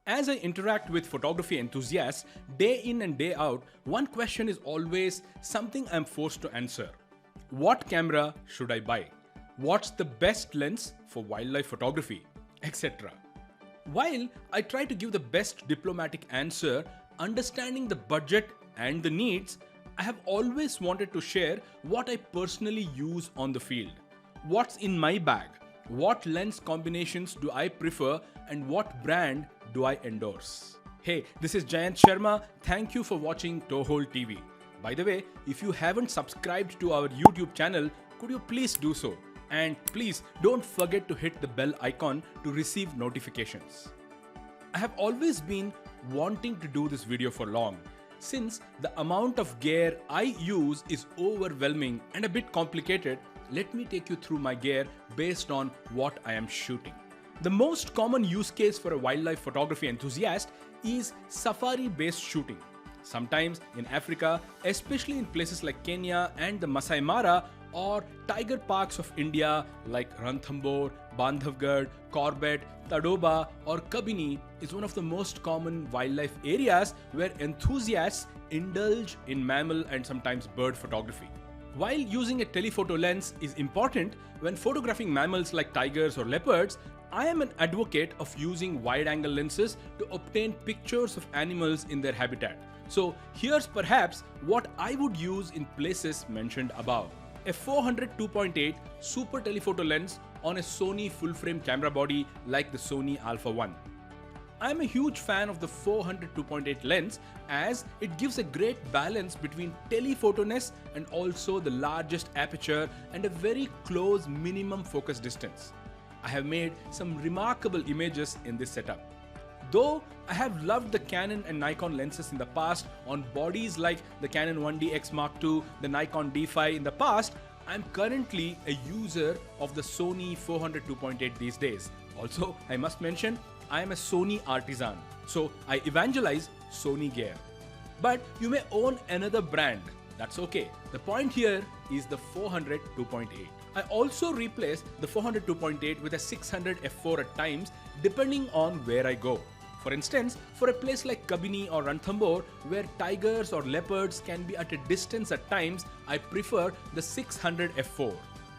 As I interact with photography enthusiasts day in and day out, one question is always something I'm forced to answer. What camera should I buy? What's the best lens for wildlife photography? Etc. While I try to give the best diplomatic answer, understanding the budget and the needs, I have always wanted to share what I personally use on the field. What's in my bag? What lens combinations do I prefer and what brand do I endorse? Hey, this is Jayanth Sharma. Thank you for watching Tohol TV. By the way, if you haven't subscribed to our YouTube channel, could you please do so? And please don't forget to hit the bell icon to receive notifications. I have always been wanting to do this video for long, since the amount of gear I use is overwhelming and a bit complicated. Let me take you through my gear based on what I am shooting. The most common use case for a wildlife photography enthusiast is safari-based shooting. Sometimes in Africa, especially in places like Kenya and the Masai Mara, or tiger parks of India like Ranthambore, Bandhavgarh, Corbett, Tadoba or Kabini is one of the most common wildlife areas where enthusiasts indulge in mammal and sometimes bird photography. While using a telephoto lens is important when photographing mammals like tigers or leopards, I am an advocate of using wide-angle lenses to obtain pictures of animals in their habitat. So here's perhaps what I would use in places mentioned above. A 400 2.8 super telephoto lens on a Sony full-frame camera body like the Sony Alpha 1. I'm a huge fan of the 400 2.8 lens as it gives a great balance between telephotoness and also the largest aperture and a very close minimum focus distance. I have made some remarkable images in this setup. Though I have loved the Canon and Nikon lenses in the past on bodies like the Canon 1DX Mark II, the Nikon D5 in the past, I'm currently a user of the Sony 400 2.8 these days. Also, I must mention, I am a Sony artisan, so I evangelize Sony gear. But you may own another brand, that's okay. The point here is the 400 2.8. I also replace the 400 2.8 with a 600 f4 at times depending on where I go. For instance, for a place like Kabini or Ranthambore where tigers or leopards can be at a distance at times, I prefer the 600 f4.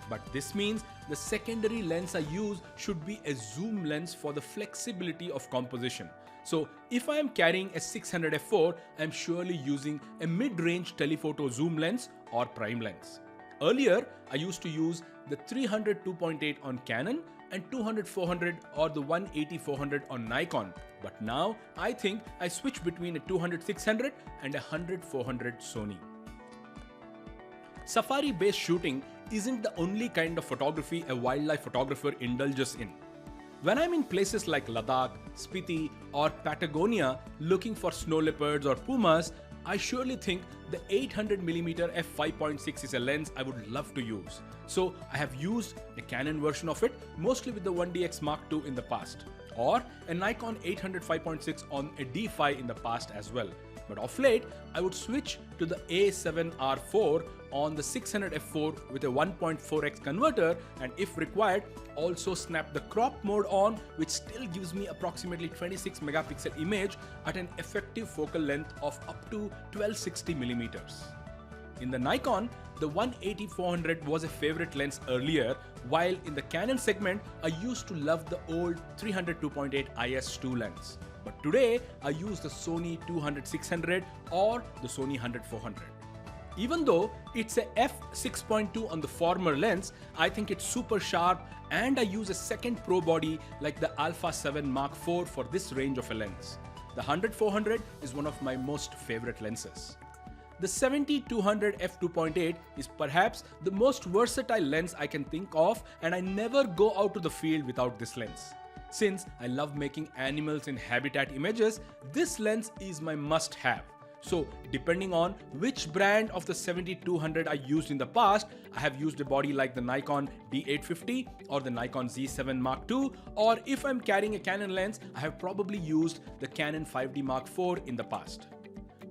But this means the secondary lens I use should be a zoom lens for the flexibility of composition. So if I am carrying a 600 f4, I am surely using a mid-range telephoto zoom lens or prime lens. Earlier, I used to use the 300 2.8 on Canon and 200-400 or the 180-400 on Nikon. But now, I think I switch between a 200-600 and a 100-400 Sony. Safari-based shooting isn't the only kind of photography a wildlife photographer indulges in. When I'm in places like Ladakh, Spiti or Patagonia looking for snow leopards or pumas, I surely think the 800mm f5.6 is a lens I would love to use. So I have used a Canon version of it, mostly with the 1DX Mark II in the past, or a Nikon 800 5.6 on a D5 in the past as well. But of late, I would switch to the A7R4 on the 600 f4 with a 1.4x converter, and if required, also snap the crop mode on, which still gives me approximately 26 megapixel image at an effective focal length of up to 1260mm. In the Nikon, the 180-400 was a favorite lens earlier, while in the Canon segment, I used to love the old 300 2.8 IS2 lens. But today, I use the Sony 200-600 or the Sony 100-400. Even though it's a f6.2 on the former lens, I think it's super sharp and I use a second pro body like the Alpha 7 Mark IV for this range of a lens. The 100-400 is one of my most favorite lenses. The 70-200 f2.8 is perhaps the most versatile lens I can think of, and I never go out to the field without this lens. Since I love making animals in habitat images, this lens is my must-have. So depending on which brand of the 70-200 I used in the past, I have used a body like the Nikon D850 or the Nikon Z7 Mark II, or if I'm carrying a Canon lens, I have probably used the Canon 5D Mark IV in the past.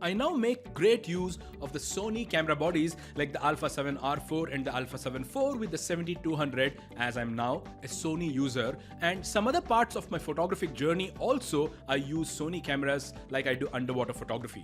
I now make great use of the Sony camera bodies like the Alpha 7 R4 and the Alpha 7 IV with the 7200, as I'm now a Sony user, and some other parts of my photographic journey also I use Sony cameras like I do underwater photography.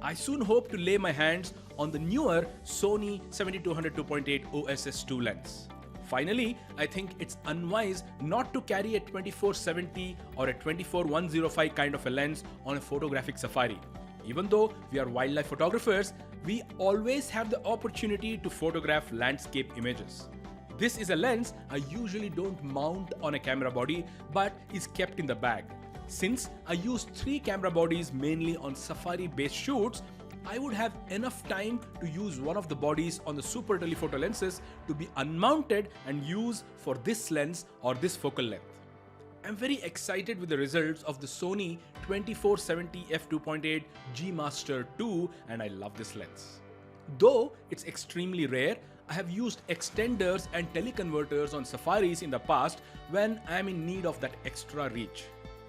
I soon hope to lay my hands on the newer Sony 7200 2.8 OSS2 lens. Finally, I think it's unwise not to carry a 2470 or a 24105 kind of a lens on a photographic safari. Even though we are wildlife photographers, we always have the opportunity to photograph landscape images. This is a lens I usually don't mount on a camera body but is kept in the bag. Since I use 3 camera bodies mainly on safari-based shoots, I would have enough time to use one of the bodies on the super telephoto lenses to be unmounted and use for this lens or this focal length. I'm very excited with the results of the Sony 2470 f2.8 G Master 2 and I love this lens. Though it's extremely rare, I have used extenders and teleconverters on safaris in the past when I am in need of that extra reach.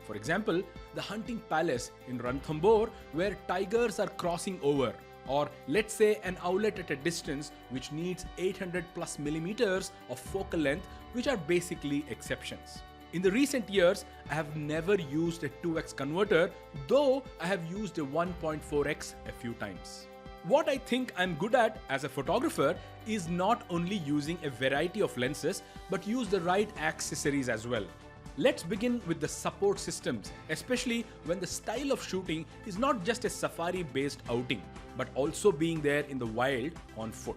For example, the hunting palace in Ranthambore where tigers are crossing over, or let's say an owlet at a distance which needs 800 plus millimeters of focal length, which are basically exceptions. In the recent years, I have never used a 2x converter, though I have used a 1.4x a few times. What I think I'm good at as a photographer is not only using a variety of lenses, but use the right accessories as well. Let's begin with the support systems, especially when the style of shooting is not just a safari-based outing, but also being there in the wild on foot.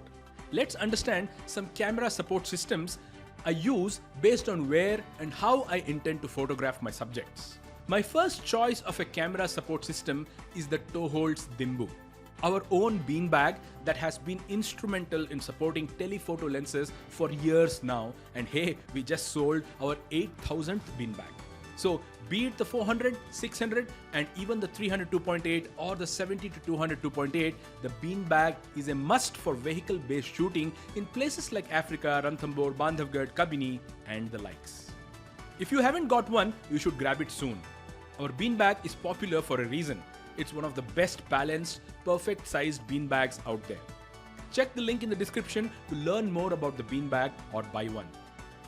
Let's understand some camera support systems I use based on where and how I intend to photograph my subjects. My first choice of a camera support system is the Chords Dimbu, our own beanbag that has been instrumental in supporting telephoto lenses for years now, and hey, we just sold our 8000th beanbag. So be it the 400, 600 and even the 300 2.8 or the 70 to 200 2.8, the beanbag is a must for vehicle-based shooting in places like Africa, Ranthambore, Bandhavgarh, Kabini and the likes. If you haven't got one, you should grab it soon. Our beanbag is popular for a reason. It's one of the best balanced, perfect sized beanbags out there. Check the link in the description to learn more about the beanbag or buy one.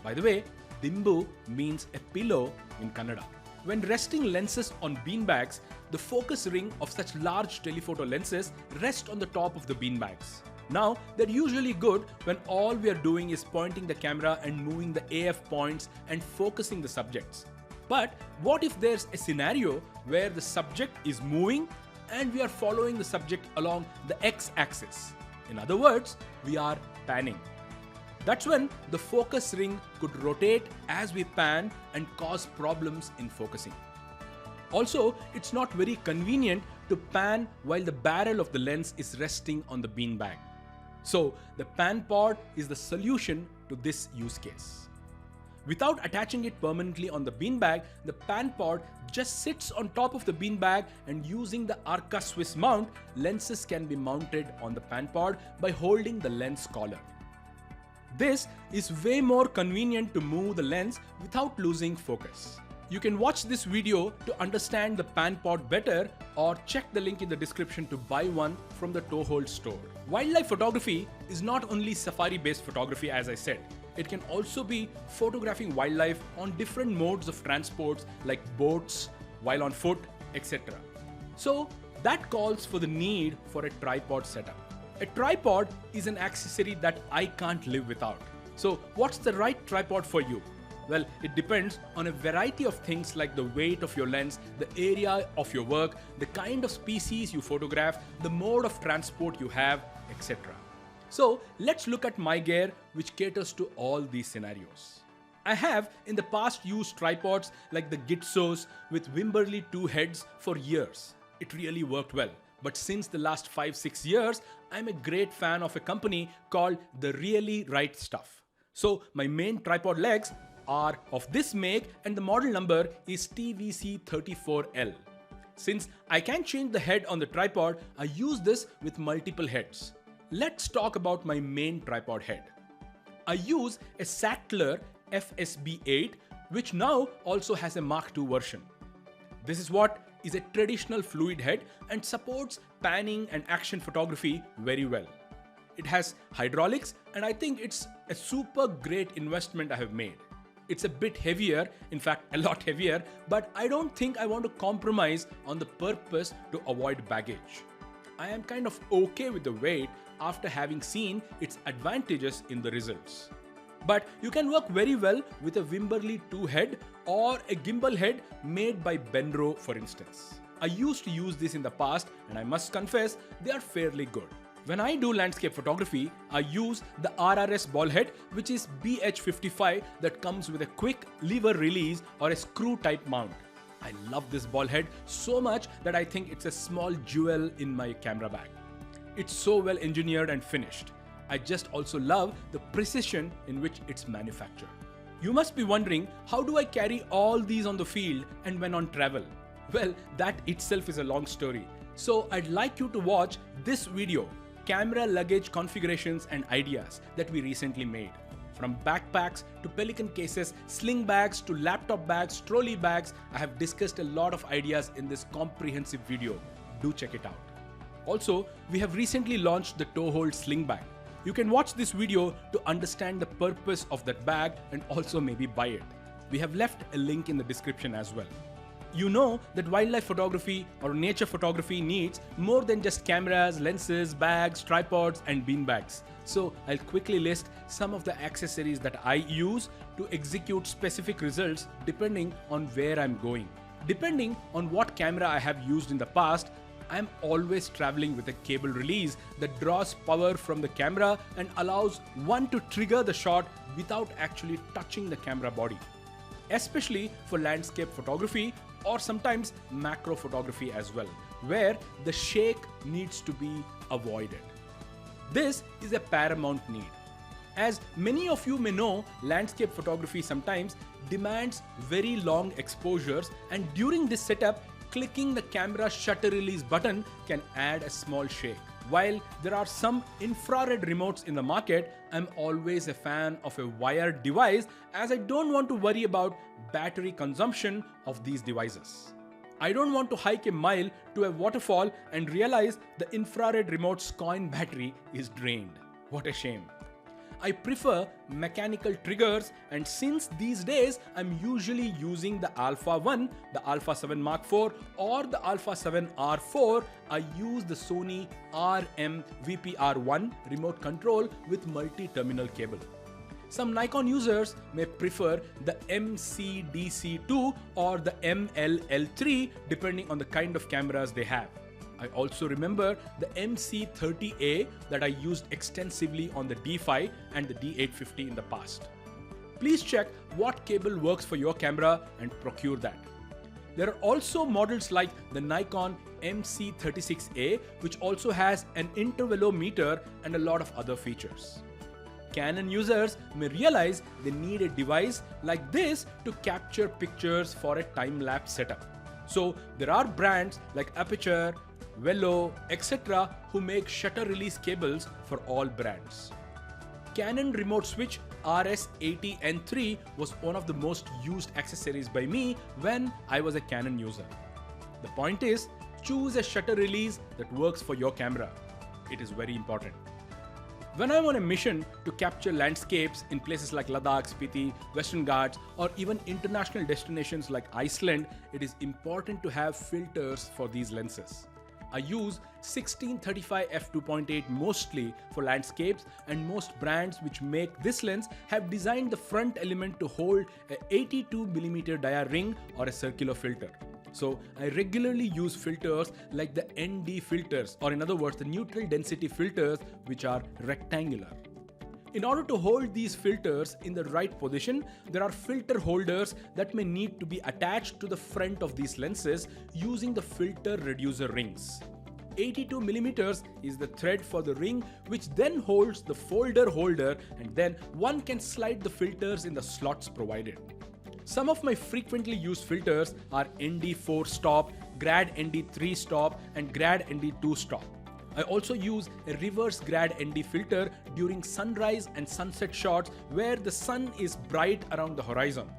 By the way, Dimbu means a pillow in Kannada. When resting lenses on beanbags, the focus ring of such large telephoto lenses rest on the top of the beanbags. Now, they're usually good when all we are doing is pointing the camera and moving the AF points and focusing the subjects. But what if there's a scenario where the subject is moving and we are following the subject along the x-axis? In other words, we are panning. That's when the focus ring could rotate as we pan and cause problems in focusing. Also, it's not very convenient to pan while the barrel of the lens is resting on the beanbag. So, the pan pod is the solution to this use case. Without attaching it permanently on the beanbag, the pan pod just sits on top of the beanbag, and using the Arca Swiss mount, lenses can be mounted on the pan pod by holding the lens collar. This is way more convenient to move the lens without losing focus. You can watch this video to understand the pan pod better, or check the link in the description to buy one from the Chords store. Wildlife photography is not only safari-based photography, as I said. It can also be photographing wildlife on different modes of transport like boats, while on foot, etc. So that calls for the need for a tripod setup. A tripod is an accessory that I can't live without. So what's the right tripod for you? Well, it depends on a variety of things like the weight of your lens, the area of your work, the kind of species you photograph, the mode of transport you have, etc. So let's look at my gear, which caters to all these scenarios. I have in the past used tripods like the Gitsos with Wimberley 2 heads for years. It really worked well. But since the last 5-6 years, I'm a great fan of a company called The Really Right Stuff. So my main tripod legs are of this make and the model number is TVC34L. Since I can change the head on the tripod, I use this with multiple heads. Let's talk about my main tripod head. I use a Sattler FSB8, which now also has a Mark II version. This is what is a traditional fluid head and supports panning and action photography very well. It has hydraulics and I think it's a super great investment I have made. It's a bit heavier, in fact a lot heavier, but I don't think I want to compromise on the purpose to avoid baggage. I am kind of okay with the weight after having seen its advantages in the results. But you can work very well with a Wimberley 2 head or a gimbal head made by Benro, for instance. I used to use this in the past and I must confess they are fairly good. When I do landscape photography, I use the RRS ball head, which is BH55 that comes with a quick lever release or a screw type mount. I love this ball head so much that I think it's a small jewel in my camera bag. It's so well engineered and finished. I just also love the precision in which it's manufactured. You must be wondering, how do I carry all these on the field and when on travel? Well, that itself is a long story. So I'd like you to watch this video, camera luggage configurations and ideas that we recently made. From backpacks to pelican cases, sling bags to laptop bags, trolley bags, I have discussed a lot of ideas in this comprehensive video. Do check it out. Also, we have recently launched the toe hold sling bag. You can watch this video to understand the purpose of that bag and also maybe buy it. We have left a link in the description as well. You know that wildlife photography or nature photography needs more than just cameras, lenses, bags, tripods and bean bags. So I'll quickly list some of the accessories that I use to execute specific results depending on where I'm going. Depending on what camera I have used in the past, I'm always traveling with a cable release that draws power from the camera and allows one to trigger the shot without actually touching the camera body. Especially for landscape photography or sometimes macro photography as well, where the shake needs to be avoided. This is a paramount need. As many of you may know, landscape photography sometimes demands very long exposures, and during this setup, clicking the camera shutter release button can add a small shake. While there are some infrared remotes in the market, I'm always a fan of a wired device as I don't want to worry about battery consumption of these devices. I don't want to hike a mile to a waterfall and realize the infrared remote's coin battery is drained. What a shame. I prefer mechanical triggers, and since these days I'm usually using the Alpha 1, the Alpha 7 Mark IV or the Alpha 7 R4, I use the Sony RM VPR1 remote control with multi-terminal cable. Some Nikon users may prefer the MCDC2 or the MLL3 depending on the kind of cameras they have. I also remember the MC30A that I used extensively on the D5 and the D850 in the past. Please check what cable works for your camera and procure that. There are also models like the Nikon MC36A, which also has an intervalometer and a lot of other features. Canon users may realize they need a device like this to capture pictures for a time-lapse setup. So there are brands like Aperture, Velo, etc. who make shutter release cables for all brands. Canon remote switch RS80N3 was one of the most used accessories by me when I was a Canon user. The point is, choose a shutter release that works for your camera. It is very important. When I'm on a mission to capture landscapes in places like Ladakh, Spiti, Western Ghats, or even international destinations like Iceland, it is important to have filters for these lenses. I use 1635 f2.8 mostly for landscapes, and most brands which make this lens have designed the front element to hold a 82mm dia ring or a circular filter. So I regularly use filters like the ND filters, or in other words the neutral density filters, which are rectangular. In order to hold these filters in the right position, there are filter holders that may need to be attached to the front of these lenses using the filter reducer rings. 82mm is the thread for the ring, which then holds the folder holder, and then one can slide the filters in the slots provided. Some of my frequently used filters are ND4 stop, Grad ND3 stop, and Grad ND2 stop. I also use a reverse Grad ND filter during sunrise and sunset shots where the sun is bright around the horizon.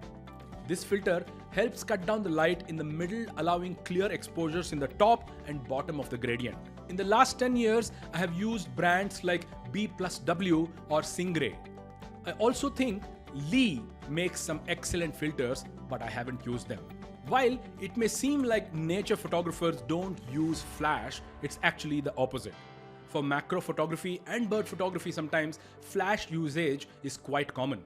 This filter helps cut down the light in the middle, allowing clear exposures in the top and bottom of the gradient. In the last 10 years, I have used brands like B+W or Stingray. I also think Lee makes some excellent filters, but I haven't used them. While it may seem like nature photographers don't use flash, it's actually the opposite. For macro photography and bird photography sometimes, flash usage is quite common.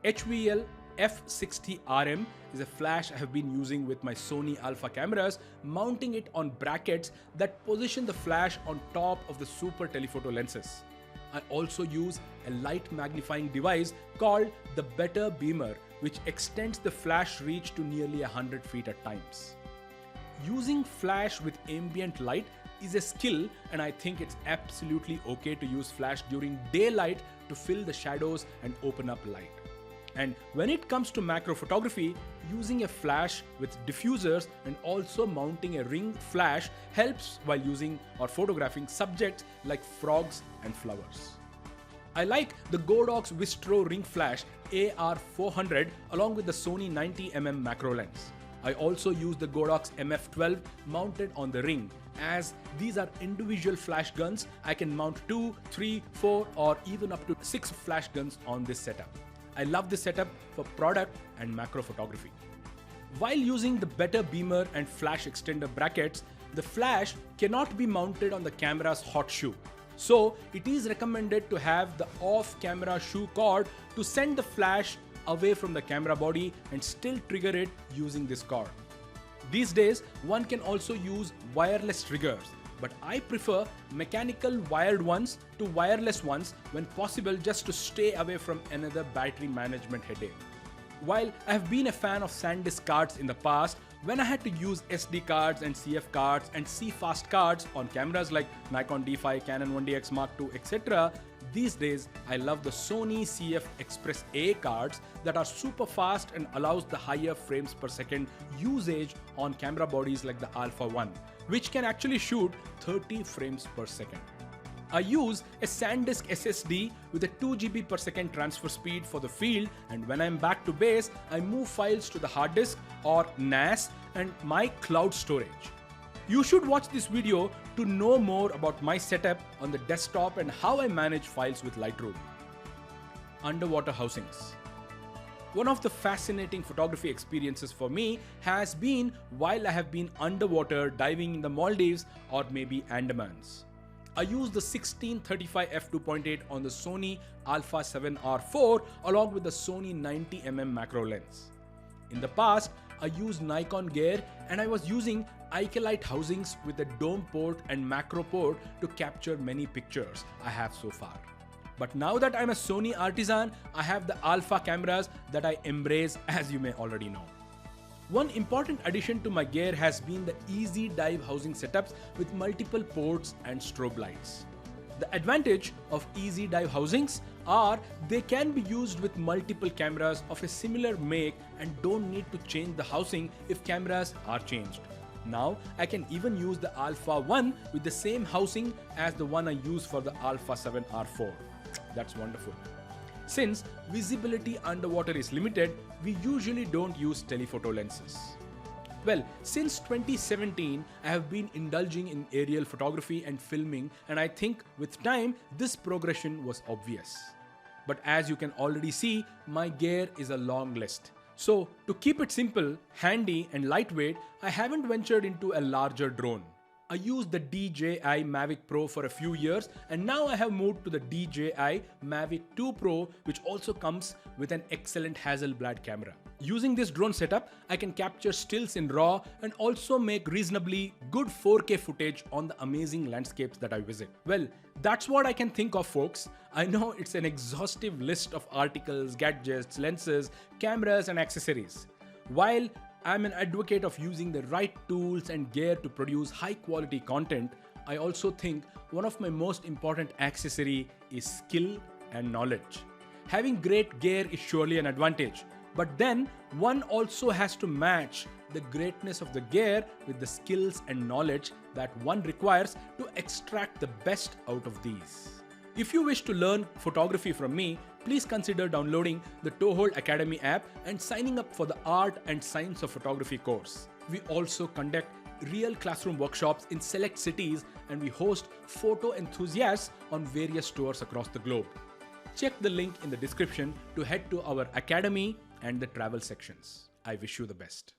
HVL F60RM is a flash I have been using with my Sony Alpha cameras, mounting it on brackets that position the flash on top of the super telephoto lenses. I also use a light magnifying device called the Better Beamer, which extends the flash reach to nearly 100 feet at times. Using flash with ambient light is a skill, and I think it's absolutely okay to use flash during daylight to fill the shadows and open up light. And when it comes to macro photography, using a flash with diffusers and also mounting a ring flash helps while using or photographing subjects like frogs and flowers. I like the Godox Vistro ring flash AR400 along with the Sony 90mm macro lens. I also use the Godox MF12 mounted on the ring. As these are individual flash guns, I can mount 2, 3, 4 or even up to 6 flash guns on this setup. I love this setup for product and macro photography. While using the Better Beamer and flash extender brackets, the flash cannot be mounted on the camera's hot shoe. So it is recommended to have the off-camera shoe cord to send the flash away from the camera body and still trigger it using this cord. These days, one can also use wireless triggers, but I prefer mechanical wired ones to wireless ones when possible, just to stay away from another battery management headache. While I have been a fan of SanDisk cards in the past, when I had to use SD cards and CF cards and CFast cards on cameras like Nikon D5, Canon 1DX Mark II, etc., these days I love the Sony CF Express A cards that are super fast and allows the higher frames per second usage on camera bodies like the Alpha 1, which can actually shoot 30 frames per second. I use a SanDisk SSD with a 2 GB per second transfer speed for the field, and when I'm back to base, I move files to the hard disk or NAS and my cloud storage. You should watch this video to know more about my setup on the desktop and how I manage files with Lightroom. Underwater housings. One of the fascinating photography experiences for me has been while I have been underwater diving in the Maldives or maybe Andamans. I use the 1635 f2.8 on the Sony Alpha 7R4 along with the Sony 90mm macro lens. In the past, I used Nikon gear and I was using Ikelite housings with a dome port and macro port to capture many pictures I have so far. But now that I'm a Sony artisan, I have the Alpha cameras that I embrace, as you may already know. One important addition to my gear has been the easy dive housing setups with multiple ports and strobe lights. The advantage of easy dive housings are they can be used with multiple cameras of a similar make and don't need to change the housing if cameras are changed. Now I can even use the Alpha 1 with the same housing as the one I use for the Alpha 7R4. That's wonderful. Since visibility underwater is limited, we usually don't use telephoto lenses. Well, since 2017, I have been indulging in aerial photography and filming, and I think with time, this progression was obvious. But as you can already see, my gear is a long list. So to keep it simple, handy and lightweight, I haven't ventured into a larger drone. I used the DJI Mavic Pro for a few years, and now I have moved to the DJI Mavic 2 Pro, which also comes with an excellent Hasselblad camera. Using this drone setup, I can capture stills in RAW and also make reasonably good 4K footage on the amazing landscapes that I visit. Well, that's what I can think of, folks. I know it's an exhaustive list of articles, gadgets, lenses, cameras and accessories. While I'm an advocate of using the right tools and gear to produce high quality content, I also think one of my most important accessory is skill and knowledge. Having great gear is surely an advantage, but then one also has to match the greatness of the gear with the skills and knowledge that one requires to extract the best out of these. If you wish to learn photography from me, please consider downloading the Toehold Academy app and signing up for the Art and Science of Photography course. We also conduct real classroom workshops in select cities, and we host photo enthusiasts on various tours across the globe. Check the link in the description to head to our academy and the travel sections. I wish you the best.